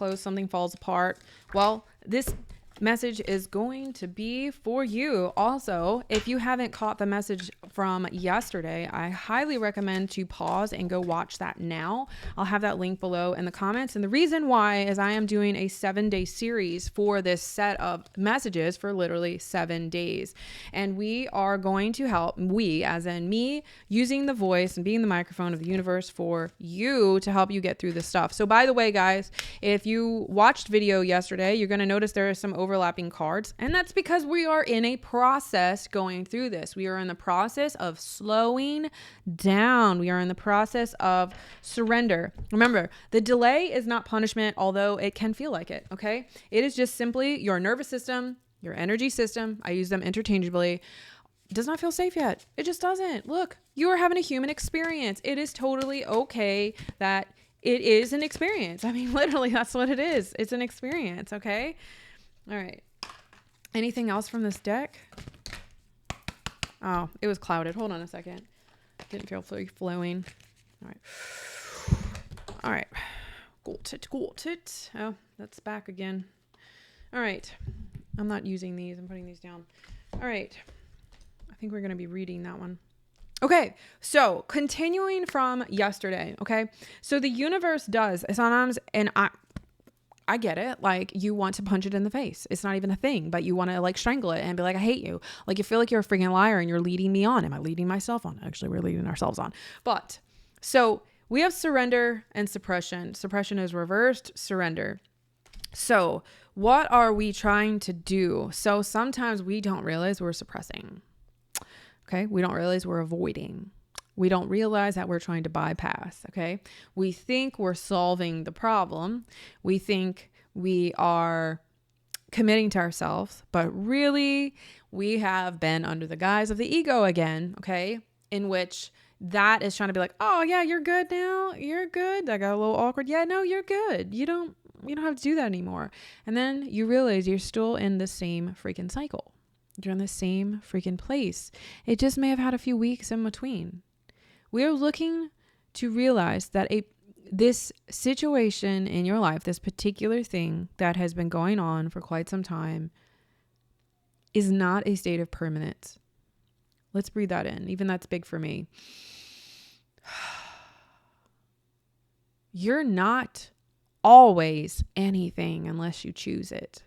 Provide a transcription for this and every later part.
close, something falls apart. Well, this message is going to be for you. Also, if you haven't caught the message from yesterday, I highly recommend to pause and go watch that now. I'll have that link below in the comments. And the reason why is I am doing a 7-day series for this set of messages for literally 7 days. And we are going to help, we as in me, using the voice and being the microphone of the universe for you to help you get through this stuff. So by the way, guys, if you watched video yesterday, you're going to notice there are some overlapping cards, and that's because we are in a process going through this. We are in the process of slowing down. We are in the process of surrender. Remember, the delay is not punishment, although it can feel like it, okay? It is just simply your nervous system, your energy system, I use them interchangeably, does not feel safe yet. It just doesn't. Look, you are having a human experience. It is totally okay that it is an experience. I mean, literally, that's what it is. It's an experience, okay? All right. Anything else from this deck? Oh, it was clouded. Hold on a second. Didn't feel flowing. All right. All right. Got it. Oh, that's back again. All right. I'm not using these. I'm putting these down. All right. I think we're going to be reading that one. Okay, so continuing from yesterday, okay? So the universe does sometimes, and I get it, like you want to punch it in the face. It's not even a thing, but you want to like strangle it and be like, I hate you. Like you feel like you're a freaking liar and you're leading me on. Am I leading myself on? Actually, we're leading ourselves on. But so we have surrender and suppression. Suppression is reversed, surrender. So what are we trying to do? So sometimes we don't realize we're suppressing. Okay, we don't realize we're avoiding. We don't realize that we're trying to bypass, okay? We think we're solving the problem. We think we are committing to ourselves, but really we have been under the guise of the ego again, okay? In which that is trying to be like, oh yeah, you're good now. You're good. That got a little awkward. Yeah, no, you're good. You don't have to do that anymore. And then you realize you're still in the same freaking cycle. You're in the same freaking place. It just may have had a few weeks in between. We are looking to realize that this situation in your life, this particular thing that has been going on for quite some time, is not a state of permanence. Let's breathe that in. Even that's big for me. You're not always anything unless you choose it.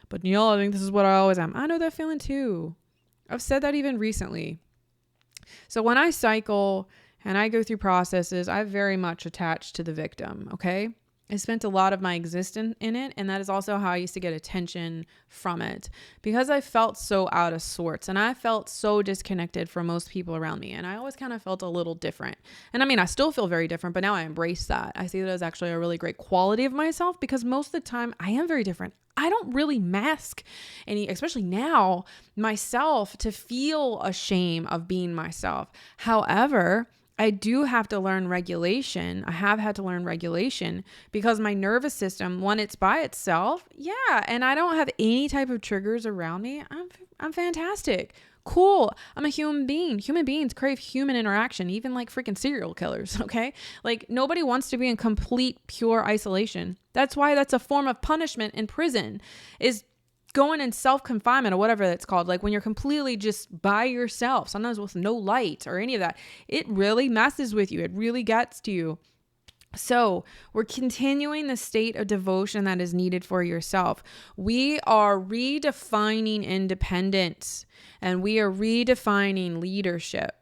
But Neil, I think this is what I always am. I know that feeling too. I've said that even recently. So when I cycle and I go through processes, I'm very much attached to the victim, okay? I spent a lot of my existence in it, and that is also how I used to get attention from it. Because I felt so out of sorts, and I felt so disconnected from most people around me, and I always kind of felt a little different. And I mean, I still feel very different, but now I embrace that. I see that as actually a really great quality of myself, because most of the time I am very different. I don't really mask any, especially now, myself to feel ashamed of being myself. However, I do have to learn regulation. I have had to learn regulation because my nervous system, when it's by itself, yeah, and I don't have any type of triggers around me, I'm fantastic. Cool. I'm a human being. Human beings crave human interaction, even like freaking serial killers, okay? Like nobody wants to be in complete, pure isolation. That's why that's a form of punishment in prison, is going in self-confinement or whatever that's called. Like when you're completely just by yourself, sometimes with no light or any of that, it really messes with you. It really gets to you. So we're continuing the state of devotion that is needed for yourself. We are redefining independence and we are redefining leadership.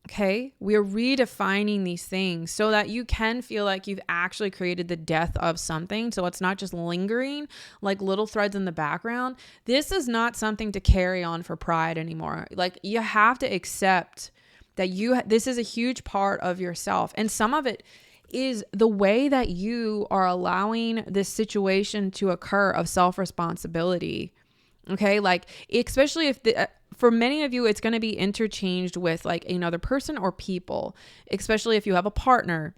Okay, we are redefining these things so that you can feel like you've actually created the death of something. So it's not just lingering like little threads in the background. This is not something to carry on for pride anymore. Like you have to accept that this is a huge part of yourself. And some of it is the way that you are allowing this situation to occur of self-responsibility. Okay, like especially if for many of you, it's going to be interchanged with like another person or people, especially if you have a partner.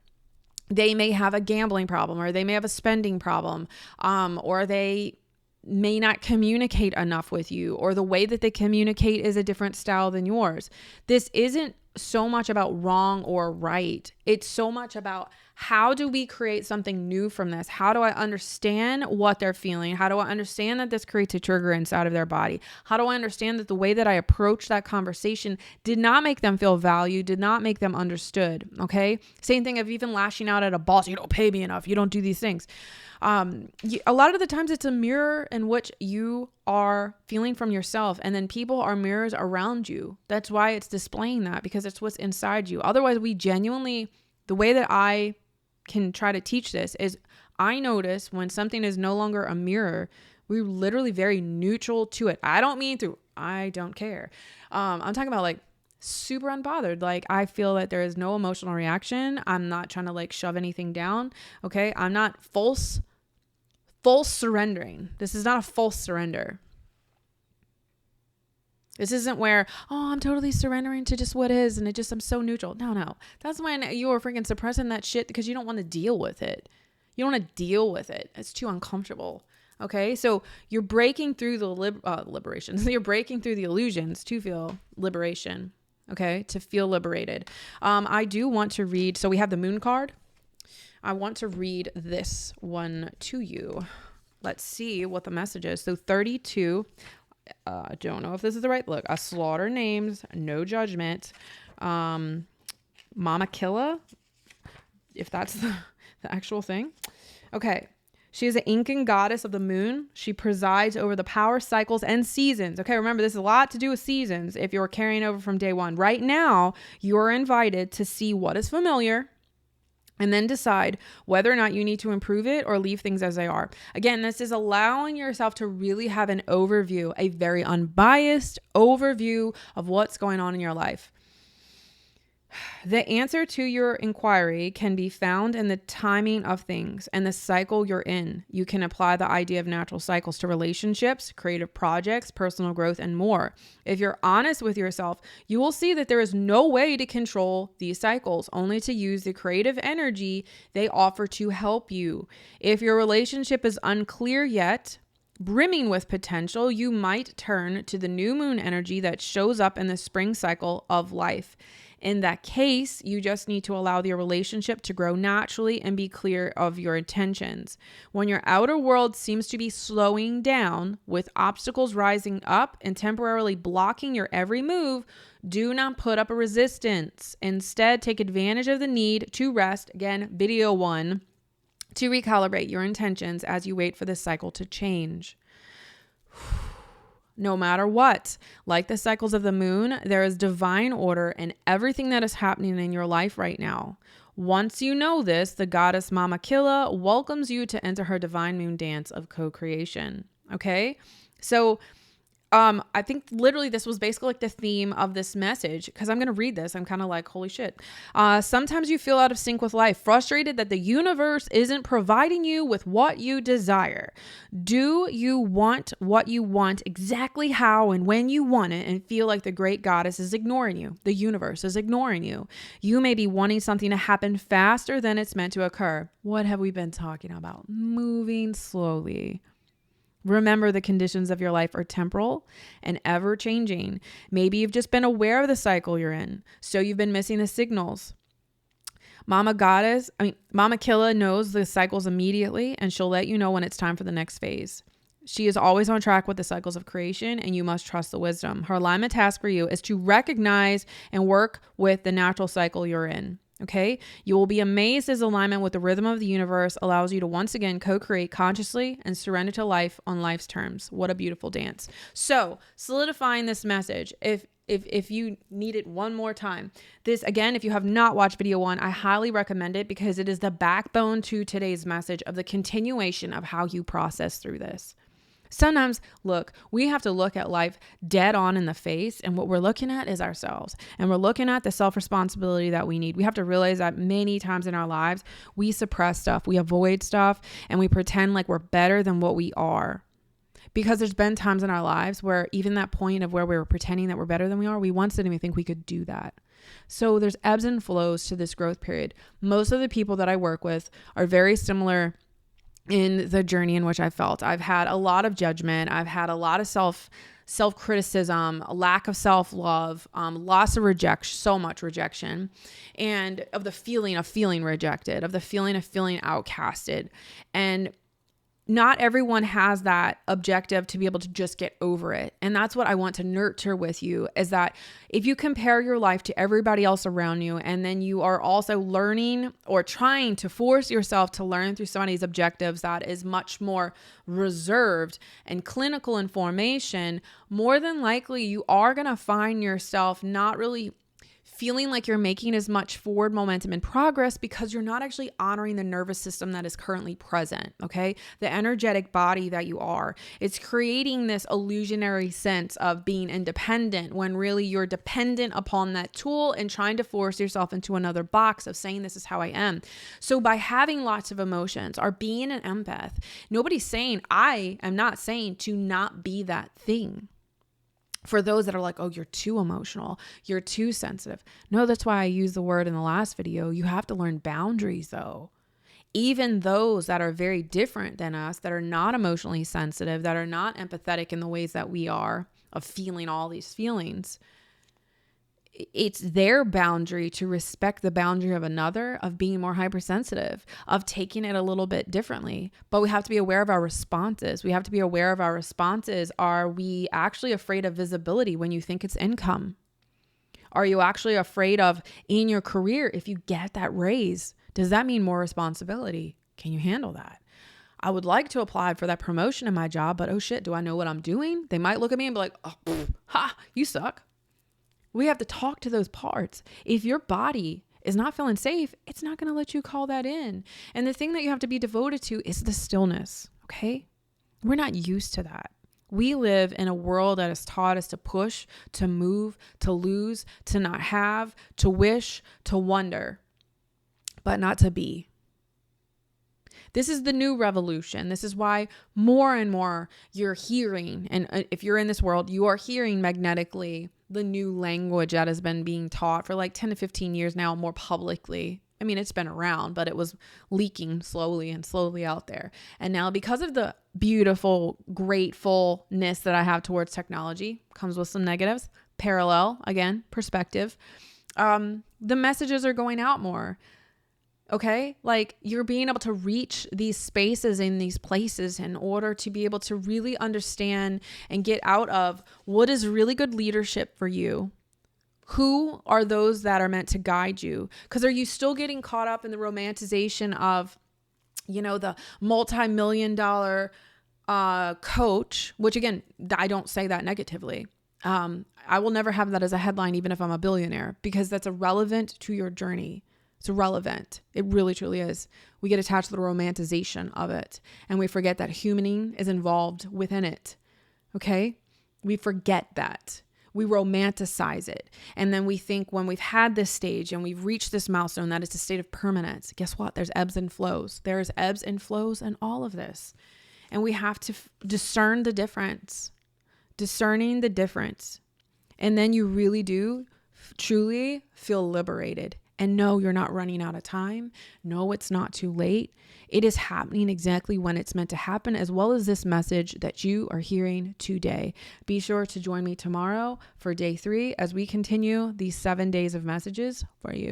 They may have a gambling problem or they may have a spending problem, or they may not communicate enough with you, or the way that they communicate is a different style than yours. This isn't so much about wrong or right. It's so much about How do we create something new from this? How do I understand what they're feeling? How do I understand that this creates a trigger inside of their body? How do I understand that the way that I approach that conversation did not make them feel valued, did not make them understood? Okay. Same thing of even lashing out at a boss. You don't pay me enough. You don't do these things. A lot of the times it's a mirror in which you are feeling from yourself, and then people are mirrors around you. That's why it's displaying that, because it's what's inside you. Otherwise, we genuinely, the way that I can try to teach this is I notice when something is no longer a mirror, we're literally very neutral to it. I don't mean through, I don't care. I'm talking about like super unbothered. Like I feel that there is no emotional reaction. I'm not trying to like shove anything down. Okay. I'm not false surrendering. This is not a false surrender. This isn't where, oh, I'm totally surrendering to just what is. And I'm so neutral. No. That's when you are freaking suppressing that shit because you don't want to deal with it. You don't want to deal with it. It's too uncomfortable. Okay. So you're breaking through the liberation. So you're breaking through the illusions to feel liberation. Okay. To feel liberated. I do want to read. So we have the moon card. I want to read this one to you. Let's see what the message is. So 32, I don't know if this is the right look. I slaughter names, no judgment. Mama Killa, if that's the actual thing. Okay. She is an Incan goddess of the moon. She presides over the power cycles and seasons. Okay, remember, this is a lot to do with seasons if you're carrying over from day one. Right now, you're invited to see what is familiar and then decide whether or not you need to improve it or leave things as they are. Again, this is allowing yourself to really have an overview, a very unbiased overview of what's going on in your life. The answer to your inquiry can be found in the timing of things and the cycle you're in. You can apply the idea of natural cycles to relationships, creative projects, personal growth, and more. If you're honest with yourself, you will see that there is no way to control these cycles, only to use the creative energy they offer to help you. If your relationship is unclear yet, brimming with potential, you might turn to the new moon energy that shows up in the spring cycle of life. In that case, you just need to allow your relationship to grow naturally and be clear of your intentions. When your outer world seems to be slowing down, with obstacles rising up and temporarily blocking your every move, do not put up a resistance. Instead, take advantage of the need to rest. Again, video 1, to recalibrate your intentions as you wait for this cycle to change. No matter what, like the cycles of the moon, there is divine order in everything that is happening in your life right now. Once you know this, the goddess Mama Killa welcomes you to enter her divine moon dance of co-creation. Okay? So I think literally this was basically like the theme of this message, because I'm going to read this. I'm kind of like, holy shit. Sometimes you feel out of sync with life, frustrated that the universe isn't providing you with what you desire. Do you want what you want exactly how and when you want it, and feel like the great goddess is ignoring you? The universe is ignoring you. You may be wanting something to happen faster than it's meant to occur. What have we been talking about? Moving slowly. Remember, the conditions of your life are temporal and ever changing. Maybe you've just been aware of the cycle you're in, so you've been missing the signals. Mama Killa knows the cycles immediately, and she'll let you know when it's time for the next phase. She is always on track with the cycles of creation, and you must trust the wisdom. Her alignment task for you is to recognize and work with the natural cycle you're in. Okay, you will be amazed as alignment with the rhythm of the universe allows you to once again co-create consciously and surrender to life on life's terms. What a beautiful dance. So, solidifying this message, if you need it one more time, this again, if you have not watched video 1, I highly recommend it, because it is the backbone to today's message of the continuation of how you process through this. Sometimes, look, we have to look at life dead on in the face, and what we're looking at is ourselves, and we're looking at the self-responsibility that we need. We have to realize that many times in our lives, we suppress stuff, we avoid stuff, and we pretend like we're better than what we are. Because there's been times in our lives where even that point of where we were pretending that we're better than we are, we once didn't even think we could do that. So there's ebbs and flows to this growth period. Most of the people that I work with are very similar in the journey in which I felt. I've had a lot of judgment. I've had a lot of self-criticism, a lack of self-love, loss of rejection, so much rejection, and of the feeling of feeling rejected, of the feeling of feeling outcasted. And not everyone has that objective to be able to just get over it. And that's what I want to nurture with you, is that if you compare your life to everybody else around you, and then you are also learning or trying to force yourself to learn through somebody's objectives that is much more reserved and clinical information, more than likely you are going to find yourself not really feeling like you're making as much forward momentum and progress, because you're not actually honoring the nervous system that is currently present, okay? The energetic body that you are. It's creating this illusionary sense of being independent when really you're dependent upon that tool and trying to force yourself into another box of saying, this is how I am. So by having lots of emotions or being an empath, I am not saying to not be that thing. For those that are like, oh, you're too emotional, you're too sensitive. No, that's why I used the word in the last video. You have to learn boundaries though. Even those that are very different than us, that are not emotionally sensitive, that are not empathetic in the ways that we are, of feeling all these feelings, it's their boundary to respect the boundary of another, of being more hypersensitive, of taking it a little bit differently. But we have to be aware of our responses. We have to be aware of our responses. Are we actually afraid of visibility when you think it's income? Are you actually afraid of, in your career, if you get that raise, does that mean more responsibility? Can you handle that? I would like to apply for that promotion in my job, but oh shit, do I know what I'm doing? They might look at me and be like, oh, you suck. We have to talk to those parts. If your body is not feeling safe, it's not going to let you call that in. And the thing that you have to be devoted to is the stillness, okay? We're not used to that. We live in a world that has taught us to push, to move, to lose, to not have, to wish, to wonder, but not to be. This is the new revolution. This is why more and more you're hearing, and if you're in this world, you are hearing magnetically the new language that has been being taught for like 10 to 15 years now, more publicly. I mean, it's been around, but it was leaking slowly and slowly out there. And now, because of the beautiful gratefulness that I have towards technology, comes with some negatives, parallel, again, perspective, the messages are going out more. Okay, like you're being able to reach these spaces in these places in order to be able to really understand and get out of what is really good leadership for you. Who are those that are meant to guide you? Because are you still getting caught up in the romanticization of, the multi-million-dollar coach, which again, I don't say that negatively. I will never have that as a headline, even if I'm a billionaire, because that's irrelevant to your journey. It's irrelevant. It really, truly is. We get attached to the romanticization of it, and we forget that humaning is involved within it. Okay? We forget that. We romanticize it. And then we think when we've had this stage and we've reached this milestone, that it's a state of permanence. Guess what? There's ebbs and flows. There's ebbs and flows in all of this. And we have to discern the difference. Discerning the difference. And then you really do truly feel liberated. And no, you're not running out of time. No, it's not too late. It is happening exactly when it's meant to happen, as well as this message that you are hearing today. Be sure to join me tomorrow for day 3 as we continue these 7 days of messages for you.